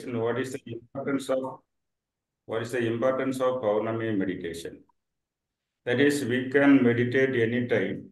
what is the importance of Paurnami meditation? That is, we can meditate anytime,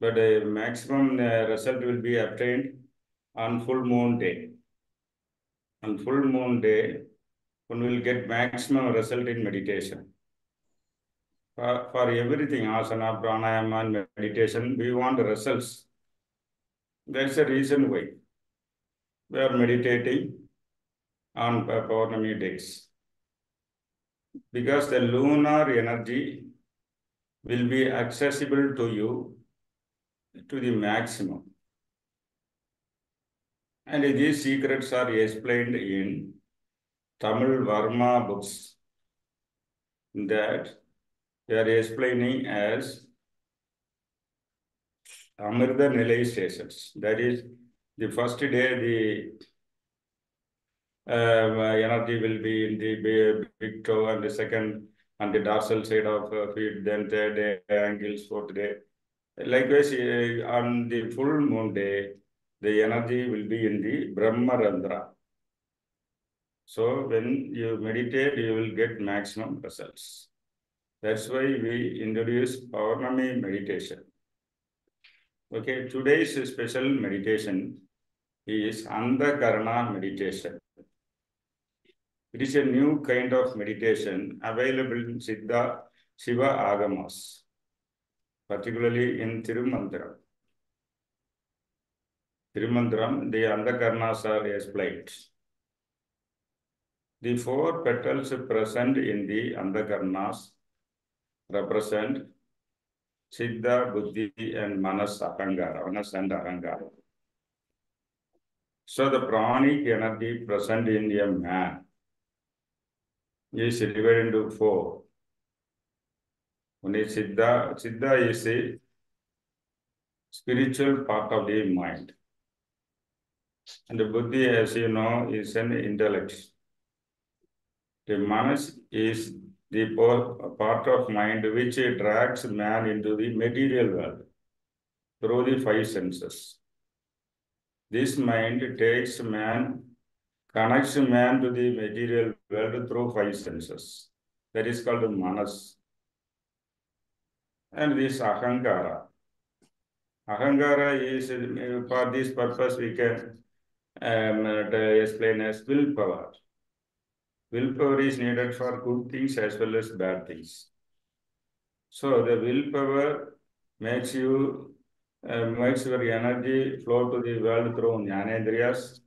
but a maximum result will be obtained on full moon day. On full moon day, one will get maximum result in meditation. For everything, asana, pranayama, and meditation, we want results. That's the reason why we are meditating on Paurnami days. Because the lunar energy will be accessible to you to the maximum. And these secrets are explained in Tamil Varma books that they are explaining as Amrita Nilai stations. That is, the first day the energy will be in the big toe, and the second on the dorsal side of feet, then third day ankles, fourth day. Likewise, on the full moon day, the energy will be in the Brahmarandra. So when you meditate, you will get maximum results. That's why we introduce Paurnami meditation. Okay, today's special meditation is Andhakarana meditation. It is a new kind of meditation available in Siddha Shiva Agamas, particularly in Tirumandram. Tirumandram, the Andhakaranas are explained. The four petals present in the Andhakaranas represent Siddha, Buddhi, and Manas, Ahangara, Manas and Ahangara. So the pranic energy present in a man is divided into four. One is Siddha. Siddha is a spiritual part of the mind. And the Buddhi, as you know, is an intellect. The Manas is the part of mind which drags man into the material world through the five senses. This mind connects man to the material world through five senses. That is called Manas. And this Ahankara. Ahankara is, for this purpose, we can explain as willpower. Willpower is needed for good things as well as bad things. So the willpower makes your energy flow to the world through Jnanendriyas,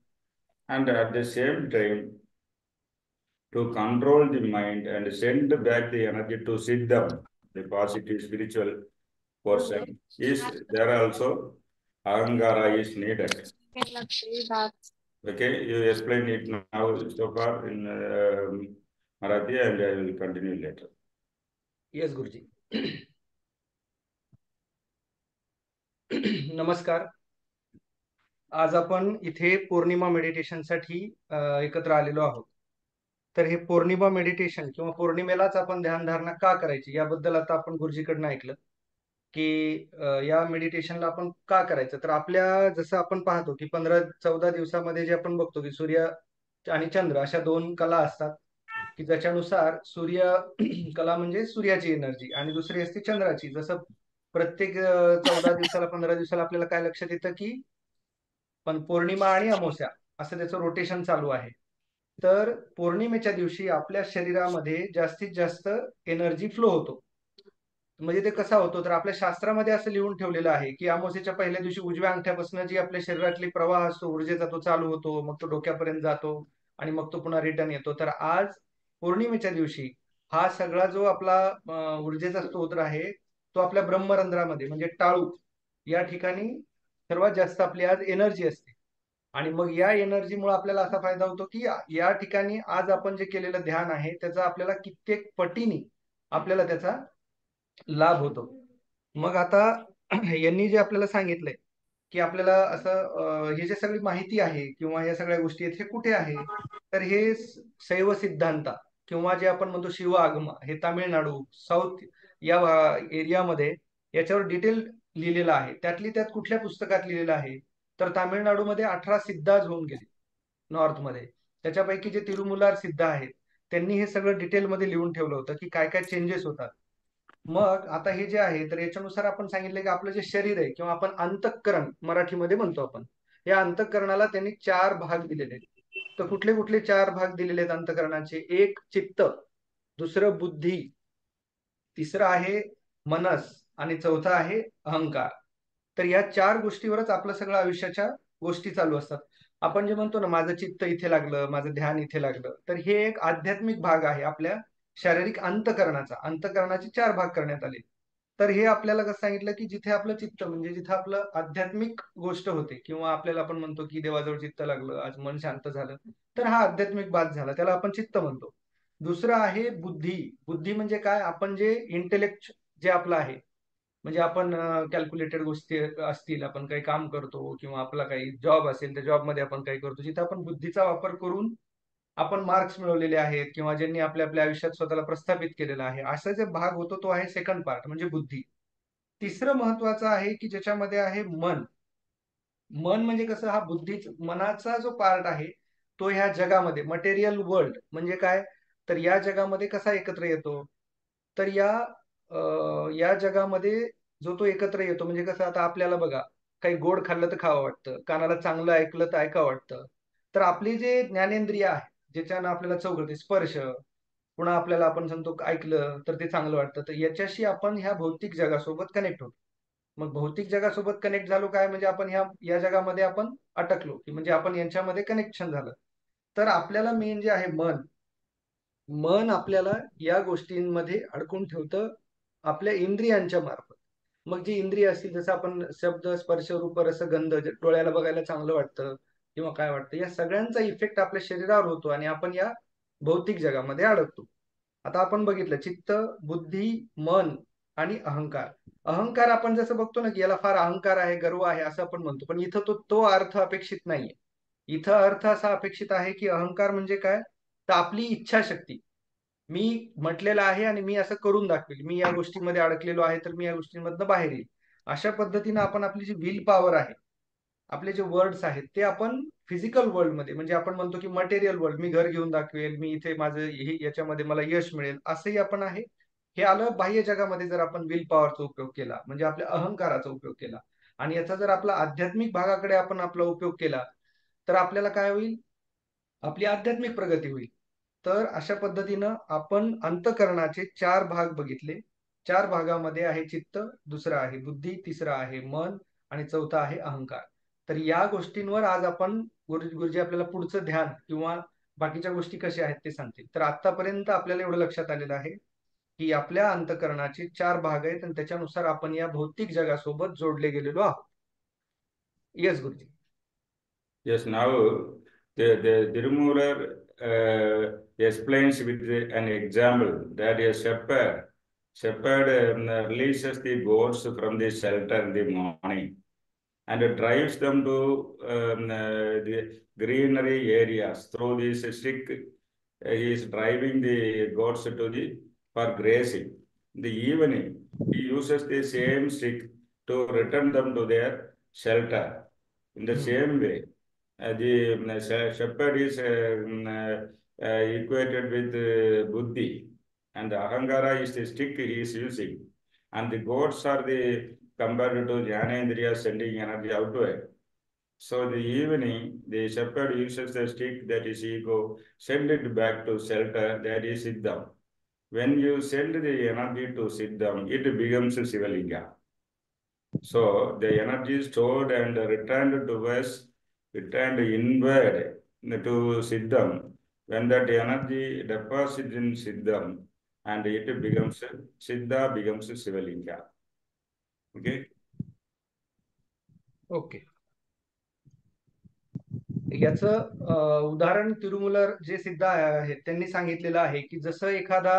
and at the same time to control the mind and send back the energy to Siddham, the positive spiritual portion, is there also Ahangara is needed. Okay, you explain it now so far in Marathi, and I will continue later. Yes, Guruji. नमस्कार. आज आपण इथे पौर्णिमा मेडिटेशनसाठी एकत्र आलेलो आहोत. तर हे Purnima meditation किंवा पौर्णिमेलाच आपण ध्यानधारणा का करायची याबद्दल आता आपण गुरुजीकडनं ऐकलं की या मेडिटेशनला आपण का करायचं. तर आपल्या जसं आपण पाहतो की 15-14 दिवसामध्ये जे आपण बघतो की सूर्य आणि चंद्र अशा दोन कला असतात की ज्याच्यानुसार सूर्य कला म्हणजे सूर्याची एनर्जी आणि दुसरी असते चंद्राची. जसं प्रत्येक 14 दिवसाला 15 दिवसाला आपल्याला काय लक्षात येतं की पण पौर्णिमा आणि अमावस्या असं त्याचं रोटेशन चालू आहे. तर पौर्णिमेच्या दिवशी आपल्या शरीरामध्ये जास्तीत जास्त एनर्जी फ्लो होतो. म्हणजे ते कसा होतो तर आपल्या शास्त्रामध्ये असं लिहून ठेवलेलं आहे की अमावस्येच्या पहिल्या दिवशी उजव्या अंगठ्यापासून जी आपल्या शरीरातली प्रवाह असतो ऊर्जेचा तो चालू होतो, मग तो डोक्यापर्यंत जातो आणि मग तो पुन्हा रिटर्न येतो. तर आज पौर्णिमेच्या दिवशी हा सगळा जो आपला ऊर्जेचा स्तोत्र आहे तो आपल्या ब्रह्मरंध्रामध्ये म्हणजे टाळू या ठिकाणी सर्वात जास्त आपली आज एनर्जी असते. आणि मग या एनर्जीमुळे आपल्याला असा फायदा होतो की या ठिकाणी आज आपण जे केलेलं ध्यान आहे त्याचा आपल्याला कित्येक पटीने आपल्याला त्याचा लाभ होतो. मग आता यांनी जे आपल्याला सांगितलंय की आपल्याला असं हे जे सगळी माहिती आहे किंवा या सगळ्या गोष्टी आहेत हे कुठे आहे तर हे शैव सिद्धांता किंवा जे आपण म्हणतो शिव आगम हे तामिळनाडू साऊथ या एरियामध्ये याच्यावर डिटेल लिहिलेलं आहे. त्यातली त्यात कुठल्या पुस्तकात लिहिलेलं आहे तर तामिळनाडूमध्ये 18 सिद्धाज होऊन गेले. नॉर्थमध्ये. त्याच्यापैकी जे तिरुमुलार सिद्ध आहेत त्यांनी हे सगळं डिटेलमध्ये लिहून ठेवलं होतं की काय काय चेंजेस होतात. मग आता हे जे आहे तर याच्यानुसार आपण सांगितलं की आपलं जे शरीर आहे किंवा आपण अंतःकरण मराठीमध्ये म्हणतो आपण, या अंतःकरणाला त्यांनी 4 भाग दिलेले आहेत. तर कुठले कुठले 4 भाग दिलेले आहेत अंतःकरणाचे? एक चित्त, दुसरं बुद्धी, तिसरं आहे मनस आणि चौथं आहे अहंकार. तर या 4 गोष्टीवरच आपलं सगळं आयुष्याच्या गोष्टी चालू असतात. आपण जे म्हणतो ना, माझं चित्त इथे लागलं, माझं ध्यान इथे लागलं, तर हे एक आध्यात्मिक भाग आहे आपल्या शारीरिक अंतःकरणाचा. अंतःकरणाचे 4 भाग करण्यात आले. तर हे आपल्याला कसं सांगितलं की जिथे आपलं चित्त म्हणजे जिथे आपलं आध्यात्मिक गोष्ट होते किंवा आपल्याला आपण म्हणतो की देवाजवळ चित्त लागलं, आज मन शांत झालं, तर हा आध्यात्मिक भाग झाला, त्याला आपण चित्त म्हणतो. दुसरं आहे बुद्धी. बुद्धी म्हणजे काय? आपण जे इंटेलेक्ट जे आपलं आहे, म्हणजे आपण कॅल्क्युलेटेड गोष्टी असतील, आपण काही काम करतो किंवा आपला काही जॉब असेल, त्या जॉबमध्ये आपण काही करतो, जिथे आपण बुद्धीचा वापर करून आपण मार्क्स मिळवलेले आहेत किंवा ज्यांनी आपल्या आपल्या आयुष्यात स्वतःला प्रस्थापित केलेला आहे, असा जे भाग होतो तो आहे सेकंड पार्ट म्हणजे बुद्धी. तिसरं महत्वाचं आहे की ज्याच्यामध्ये आहे मन. मन म्हणजे कसं? हा बुद्धीच मनाचा जो पार्ट आहे तो ह्या जगामध्ये मटेरियल वर्ल्ड म्हणजे काय, तर या जगामध्ये कसा एकत्र येतो, तर या जगामध्ये जो तो एकत्र येतो म्हणजे कसं, आता आपल्याला बघा, काही गोड खाल्लं तर खावं वाटतं, कानाला चांगलं ऐकलं तर ऐकावं वाटतं. तर आपली जे ज्ञानेंद्रिय आहे, ज्याच्यानं आपल्याला चव कळते, स्पर्श, पुन्हा आपल्याला आपण सांगतो ऐकलं तर ते चांगलं वाटतं, तर याच्याशी आपण ह्या भौतिक जगासोबत कनेक्ट होतो. मग भौतिक जगासोबत कनेक्ट झालो काय म्हणजे आपण ह्या या जगामध्ये आपण अटकलो की म्हणजे आपण यांच्यामध्ये कनेक्शन झालं. तर आपल्याला मेन जे आहे मन, मन आपल्याला या गोष्टींमध्ये अडकून ठेवतं आपल्या इंद्रियांच्या मार्फत. मग जी इंद्रिय असतील, जसं आपण शब्द, स्पर्श, रूप, रस, गंध, जे डोळ्याला बघायला चांगलं वाटतं किंवा काय वाटतं, या सगळ्यांचा इफेक्ट आपल्या शरीरावर होतो आणि आपण या भौतिक जगामध्ये अडकतो. आता आपण बघितलं चित्त, बुद्धी, मन आणि अहंकार. अहंकार आपण जसं बघतो ना की याला फार अहंकार आहे, गर्व आहे असं आपण म्हणतो, पण इथं तो तो अर्थ अपेक्षित नाहीये. इथं अर्थ असा अपेक्षित आहे की अहंकार म्हणजे काय, तर आपली इच्छाशक्ती. मी म्हटलेलं आहे आणि मी असं करून दाखवेल, मी या गोष्टीमध्ये अडकलेलो आहे तर मी या गोष्टींमधनं बाहेर येईल. अशा पद्धतीनं आपण आपली जी विल पॉवर आहे, आपले जे वर्ड्स आहेत ते आपण फिजिकल वर्ल्डमध्ये म्हणजे आपण म्हणतो की मटेरियल वर्ल्ड, मी घर घेऊन दाखवेल, मी इथे माझं हे याच्यामध्ये मला यश मिळेल, असंही आपण आहे. हे आलं बाह्य जगामध्ये. जर आपण विल पॉवरचा उपयोग केला म्हणजे आपल्या अहंकाराचा उपयोग केला आणि याचा जर आपला आध्यात्मिक भागाकडे आपण आपला उपयोग केला, तर आपल्याला काय होईल, आपली आध्यात्मिक प्रगती होईल. तर अशा पद्धतीनं आपण अंतःकरणाचे 4 भाग बघितले. 4 भागामध्ये आहे चित्त, दुसरं आहे बुद्धी, तिसरं आहे मन आणि चौथा आहे अहंकार. तर या गोष्टींवर आज आपण गुरुजी आपल्याला पुढचं ध्यान किंवा बाकीच्या गोष्टी कशा आहेत ते सांगतील. तर आतापर्यंत आपल्याला एवढं लक्षात आलेलं आहे की आपल्या अंतःकरणाचे 4 भाग आहेत आणि त्याच्यानुसार आपण या भौतिक जगासोबत जोडले गेलेलो आहोत. Yes Guruji. Yes, now the Tirumular explains with an example that a shepherd releases the goats from the shelter in the morning and drives them to the greenery areas through this stick. He is driving the goats to the for grazing. In the evening, he uses the same stick to return them to their shelter. In the same way, the shepherd is equated with buddhi, and the ahangara is the stick he is using, and the goats are the compared to jnanendriya sending energy outward. So the evening, the shepherd uses the stick, that is ego, send it back to shelter, that is siddham. When you send the energy to siddham, it becomes Sivalinga. So the energy is stored and returned to us, returned inward to Siddham. When that energy deposits in Siddham, and it becomes Siddha becomes Sivalinga. Okay. Okay. याचं उदाहरण तिरुमूलर जे सिद्ध आहेत त्यांनी सांगितलेलं आहे की जसं एखादा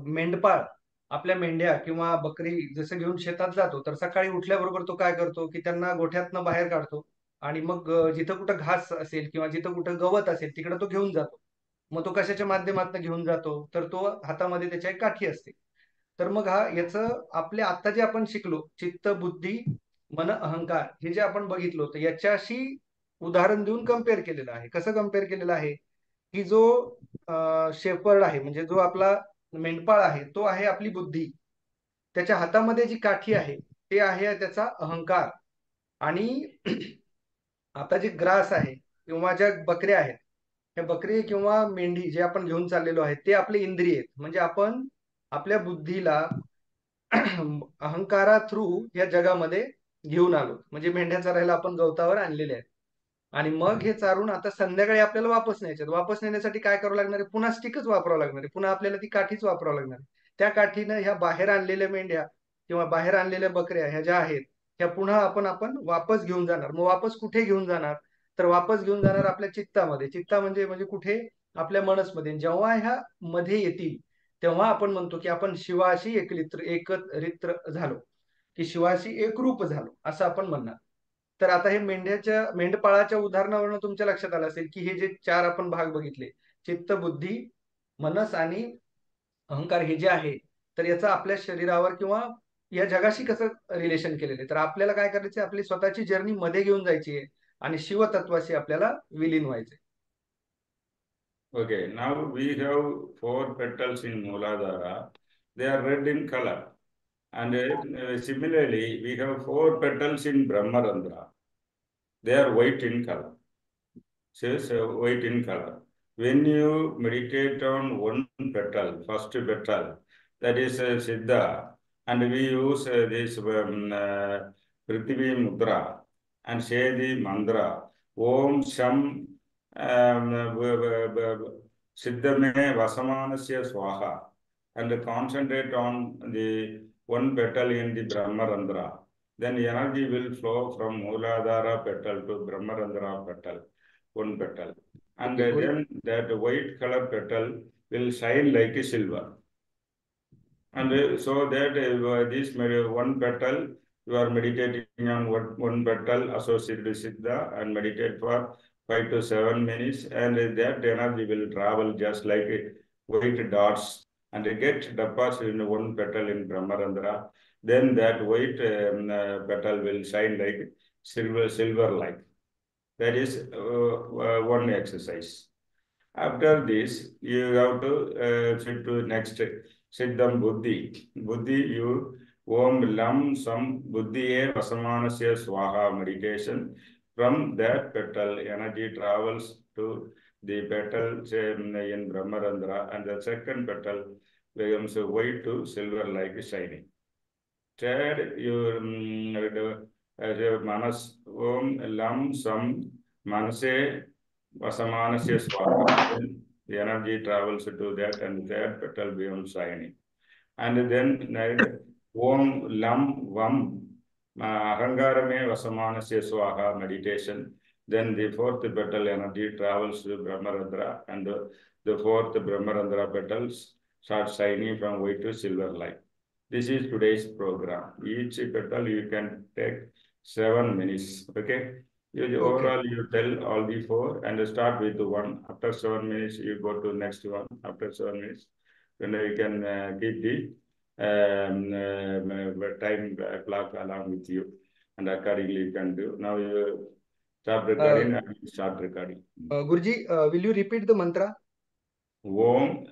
मेंढपाळ आपल्या मेंढ्या किंवा बकरी जसं घेऊन शेतात जातो, तर सकाळी उठल्याबरोबर तो काय करतो की त्यांना गोठ्यातनं बाहेर काढतो आणि मग जिथं कुठं घास असेल किंवा जिथं कुठं गवत असेल तिकडे तो घेऊन जातो. मग तो कशाच्या माध्यमातून घेऊन जातो, तर तो हातामध्ये त्याच्या एक काठी असते. तर मग हा याचं आपल्या आता जे आपण शिकलो चित्त, बुद्धी, मन, अहंकार, हे जे आपण बघितलो तर याच्याशी उदाहरण देऊन कम्पेअर केलेलं आहे. कसं कम्पेअर केलेलं आहे की जो शेपर्ड आहे म्हणजे जो आपला मेंढपाळ आहे तो आहे आपली बुद्धी, त्याच्या हातामध्ये जी काठी आहे ते आहे त्याचा अहंकार. आणि आता जे ग्रास आहे किंवा ज्या बकऱ्या आहेत, त्या बकरी किंवा मेंढी जे आपण घेऊन चाललेलो आहे ते आपले इंद्रिय आहेत. म्हणजे आपण आपल्या बुद्धीला अहंकारा थ्रू या जगामध्ये घेऊन आलो. म्हणजे मेंढ्या चरायला आपण गवतावर आणलेले आहेत आणि मग हे चारून आता संध्याकाळी आपल्याला वापस न्यायचे. वापस नेण्यासाठी काय करावं लागणार आहे? पुन्हा स्टिकच वापरावं लागणार आहे, पुन्हा आपल्याला ती काठीच वापरावं लागणार आहे. त्या काठीनं ह्या बाहेर आणलेल्या मेंढ्या किंवा बाहेर आणलेल्या बकऱ्या ह्या ज्या आहेत ह्या पुन्हा आपण वापस घेऊन जाणार. मग वापस कुठे घेऊन जाणार? तर वापस घेऊन जाणार आपल्या चित्तामध्ये. चित्ता म्हणजे म्हणजे कुठे? आपल्या मनसमध्ये. जेव्हा ह्या मध्ये येतील तेव्हा आपण म्हणतो की आपण शिवाशी एकत्रित झालो, की शिवाशी एकरूप झालो असं आपण म्हणणार. तर आता हे मेंढपाळाच्या उदाहरणावरून तुमच्या लक्षात आलं असेल की हे जे चार आपण भाग बघितले, चित्त, बुद्धी, मनस आणि अहंकार, हे जे आहे तर याचं आपल्या शरीरावर किंवा या जगाशी कसं रिलेशन केलेलं आहे. तर आपल्याला काय करायचं, आपली स्वतःची जर्नी मध्ये घेऊन जायची आहे आणि शिवतत्वाशी आपल्याला विलीन व्हायचंय. Okay, now we have four petals in Mooladhara. They are red in color. And similarly, we have four petals in Brahmarandra. They are white in color. Says white in color. When you meditate on one petal, first petal, that is Siddha, and we use this Prithvi Mudra and say the mantra, Om Sham Siddhame Vasamanasya Swaha, and concentrate on the one petal in the Brahmarandra. Then energy will flow from Mooladhara petal to Brahmarandra petal, one petal. And okay, then that white color petal will shine like a silver. And so that this one petal, you are meditating on one petal associated with Siddha and meditate for 5 to 7 minutes, and that energy will travel just like white dots and get deposited in one petal in Brahmarandra. Then that white petal will shine like silver like. That is one exercise. After this, you have to fit to next Siddham Buddhi. Buddhi, you Om Lam Sam Buddhiye Vasamanasya Swaha meditation. From that petal, energy travels to the petal in Brahmarandra, and the second petal becomes white to silver like shining. Third, your manas Om Lam Sam Manase Vasamanasya Swaha. Then the energy travels to that, and that petal becomes shining. And then next, Om Lam Vam Ahangarame Vasamanasya Swaha meditation. Then the fourth petal energy travels to Brahmarandra, and the fourth Brahmarandra petals start shining from white to silver light. This is today's program. Each petal you can take 7 minutes. Okay. Okay. Overall, you tell all the four and start with one. After 7 minutes, you go to next one. After 7 minutes, then you can keep the time clock along with you, and accordingly you can do. Now you stop recording and start recording. Guruji, will you repeat the Mantra? Om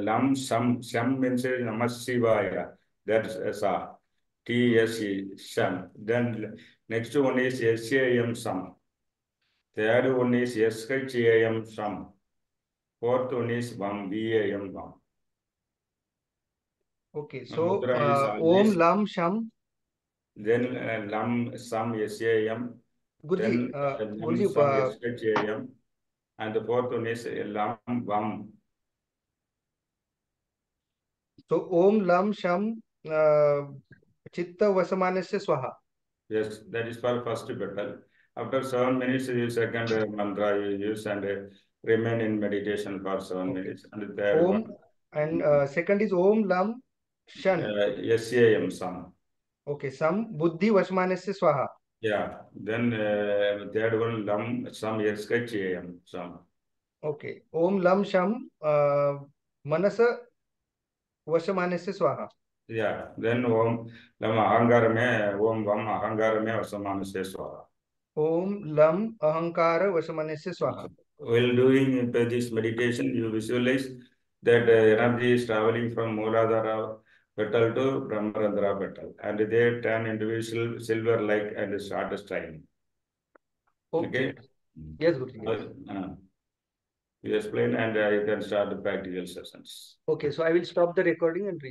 Lam Sam. Sam means Namah Shivaya. That's Sa. TSE Sam. Then next one is SAM Sam. Third one is SHAM Sam. Fourth one is Vam VAM Vam. Okay. So Mudra is Om always. Lam Sham. Then Lam Sam SAM. Guruji, Then Lam guruji, Sam SHAM. And the fourth one is Lam Vam. तो ओम लम शम चित्त वसमानस्य स्वाहा. Yes, that is for first petal. After 7 minutes, you second mantra you use and remain in meditation for 7 minutes. And the third Om one, and second is Om Lam Sham. SAM Sam. Okay. सम बुद्धि वसमानस्य स्वाहा. Yeah. Then third one Lam Sam SHAM Sam. Okay. ओम लम शम मनस वसमानस्य स्वाहा. Yeah. Then Om Lam Ahangar में Om Vam Ahangar में Vasamanasya Swaha. ओम लम अहंकार वशमनस्य स्वाहा. While doing this meditation, you visualize that energy is traveling from Mooladhara petal to Brahmarandhara petal, and they turn into silver like and start shining. Okay. Okay. Yes, Guruji. Yes. You explain, and you can start the practical sessions. Okay, so I will stop the recording and